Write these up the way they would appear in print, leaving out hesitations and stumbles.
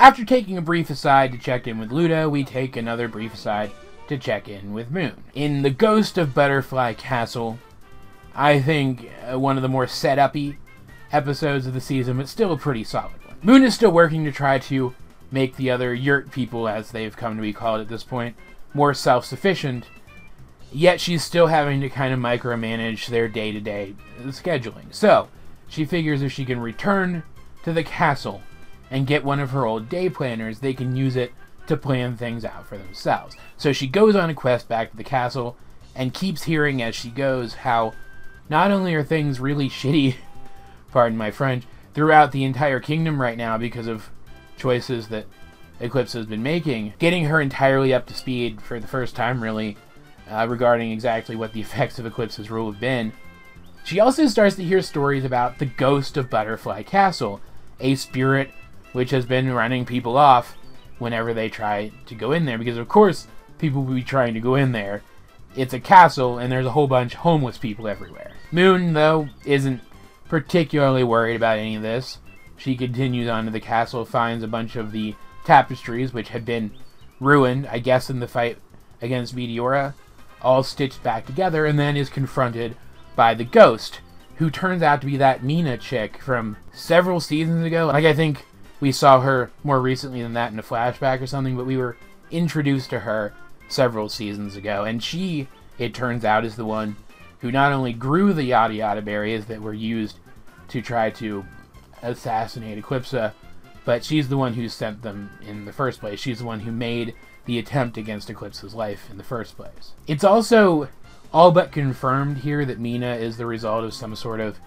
After taking a brief aside to check in with Ludo, we take another brief aside to check in with Moon. In the Ghost of Butterfly Castle, I think one of the more set-up-y episodes of the season, but still a pretty solid one. Moon is still working to try to make the other yurt people, as they've come to be called at this point, more self-sufficient, yet she's still having to kind of micromanage their day-to-day scheduling. So, she figures if she can return to the castle and get one of her old day planners, they can use it to plan things out for themselves. So she goes on a quest back to the castle and keeps hearing as she goes how not only are things really shitty, pardon my French, throughout the entire kingdom right now because of choices that Eclipse has been making, getting her entirely up to speed for the first time really regarding exactly what the effects of Eclipse's rule have been. She also starts to hear stories about the Ghost of Butterfly Castle, a spirit which has been running people off whenever they try to go in there, because of course people will be trying to go in there. It's a castle and there's a whole bunch of homeless people everywhere. Moon, though, isn't particularly worried about any of this. She continues on to the castle, finds a bunch of the tapestries which had been ruined, I guess in the fight against Meteora, all stitched back together, and then is confronted by the ghost, who turns out to be that Mina chick from several seasons ago. Like, I think we saw her more recently than that in a flashback or something, but we were introduced to her several seasons ago, and she, it turns out, is the one who not only grew the yada yada berries that were used to try to assassinate Eclipsa, but she's the one who sent them in the first place. She's the one who made the attempt against Eclipsa's life in the first place. It's also all but confirmed here that Mina is the result of some sort of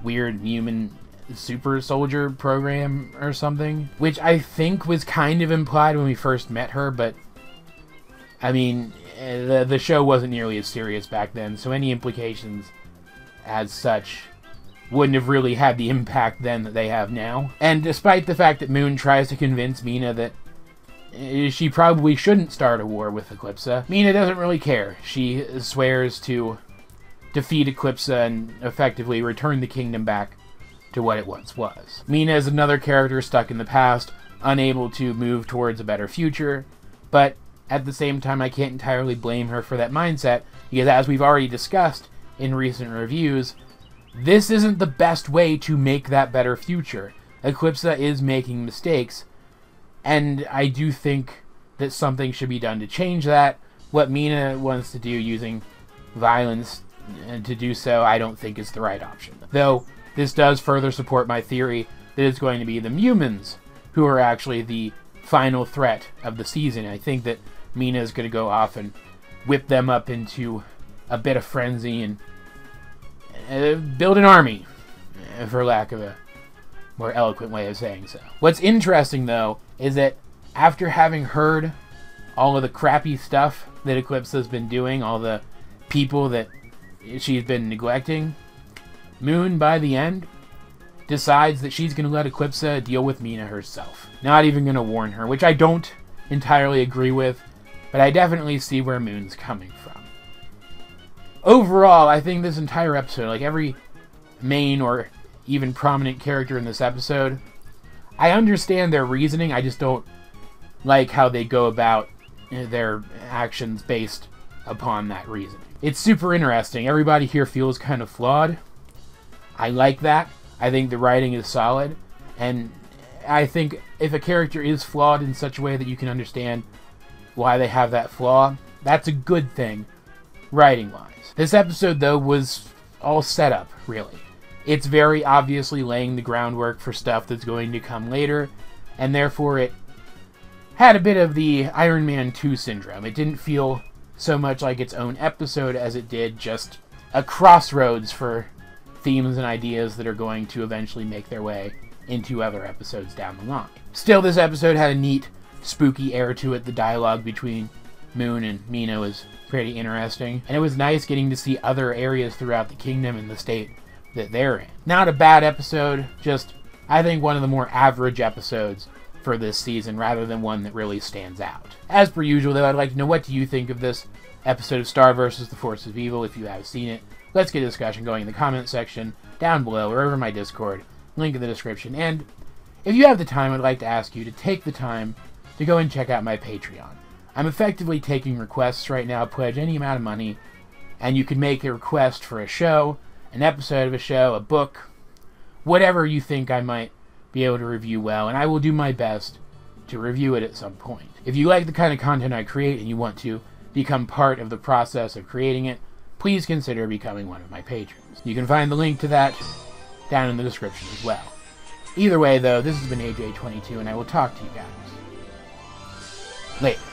weird human super soldier program or something, which I think was kind of implied when we first met her, but I mean, the show wasn't nearly as serious back then, so any implications as such wouldn't have really had the impact then that they have now. And despite the fact that Moon tries to convince Mina that she probably shouldn't start a war with Eclipsa, Mina doesn't really care. She swears to defeat Eclipsa and effectively return the kingdom back to what it once was. Mina is another character stuck in the past, unable to move towards a better future, but at the same time I can't entirely blame her for that mindset, because as we've already discussed in recent reviews, this isn't the best way to make that better future. Eclipsa is making mistakes, and I do think that something should be done to change that. What Mina wants to do using violence to do so, I don't think is the right option. Though, this does further support my theory that it's going to be the humans who are actually the final threat of the season. I think that Mina is going to go off and whip them up into a bit of frenzy and build an army, for lack of a more eloquent way of saying so. What's interesting, though, is that after having heard all of the crappy stuff that Eclipse has been doing, all the people that she's been neglecting, Moon, by the end, decides that she's going to let Eclipsa deal with Mina herself. Not even going to warn her, which I don't entirely agree with, but I definitely see where Moon's coming from. Overall, I think this entire episode, like every main or even prominent character in this episode, I understand their reasoning, I just don't like how they go about their actions based upon that reasoning. It's super interesting. Everybody here feels kind of flawed. I like that. I think the writing is solid, and I think if a character is flawed in such a way that you can understand why they have that flaw, that's a good thing, writing-wise. This episode, though, was all set up, really. It's very obviously laying the groundwork for stuff that's going to come later, and therefore it had a bit of the Iron Man 2 syndrome. It didn't feel so much like its own episode as it did just a crossroads for themes and ideas that are going to eventually make their way into other episodes down the line. Still, this episode had a neat, spooky air to it. The dialogue between Moon and Mina was pretty interesting, and it was nice getting to see other areas throughout the kingdom and the state that they're in. Not a bad episode, just, I think, one of the more average episodes for this season, rather than one that really stands out. As per usual, though, I'd like to know, what do you think of this episode of Star vs. the Force of Evil? If you have seen it, let's get a discussion going in the comment section down below or over my Discord, link in the description. And if you have the time, I'd like to ask you to take the time to go and check out my Patreon. I'm effectively taking requests right now. Pledge any amount of money, and you can make a request for a show, an episode of a show, a book, whatever you think I might be able to review well, and I will do my best to review it at some point. If you like the kind of content I create and you want to become part of the process of creating it, please consider becoming one of my patrons. You can find the link to that down in the description as well. Either way, though, this has been AJ22, and I will talk to you guys later.